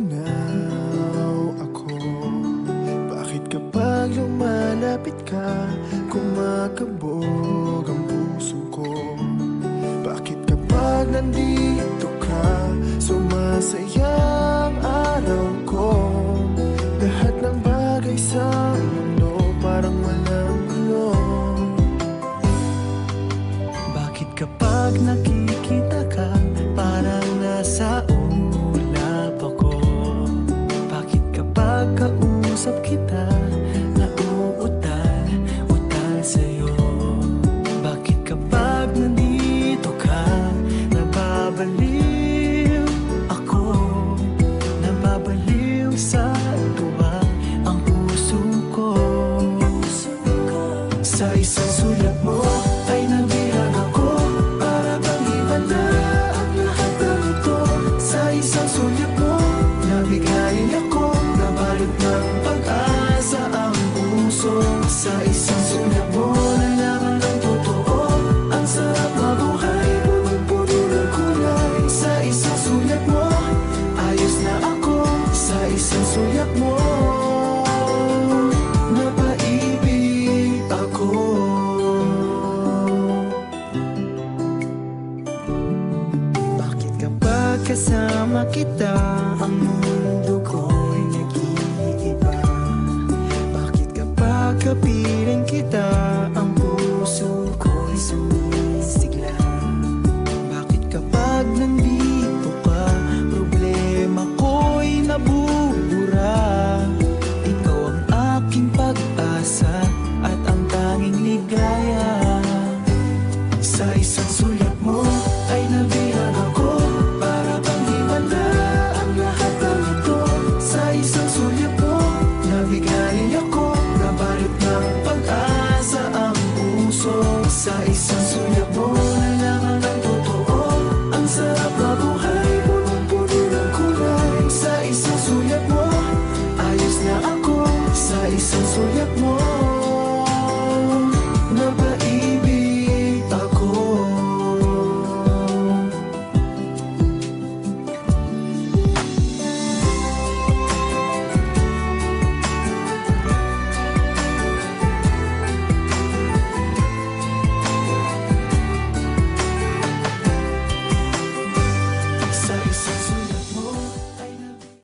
natutunaw ako. Bakit kapag lumalapit ka, kumakabog ang puso ko? Bakit kapag nandito ka, sumasaya ang araw ko? Lahat ng bagay sa mundo parang walang gulo. Bakit kapag nakikita ka, parang nasa ulap ako? Bakit kapag kausap kita, nauutal sa'yo? Bakit kapag nandito ka, nababaliw ako? Nababaliw sa tuwa ang puso ko. Sa isang sulat mo ay nabihag ako, para bang iba na ang lahat ng ito. Sa isang sulat mo, nabigayin ako, nabalot ng pag-asa ang puso. Sa isang sulat mo, nalaman ng totoo, ang sarap mabuhay, punong-puno ng kulay. Sa isang sulat mo, ayos na ako. Sa isang sulat mo, napaibig ako. Bakit kapag kasama kita, ang mundo ko'y nag-iiba? Bakit kapag kapiling kita, ang puso ko'y sumisigla? Bakit kapag nandito ka, problema ko'y nabubura? Ikaw ang aking pag-asa at ang tanging ligaya. Sa isang sulat mo ay nabihag ako, para bang iba na ang lahat ng ito. Sa isang sulat mo, nabigayin ako, nabalot ng pag-asa ang puso. Sa isang sulat mo, nalaman ng totoo, ang sarap mabuhay, punong-puno ng kulay. Sa isang sulat mo, ayos na ako. Sa isang sulat mo,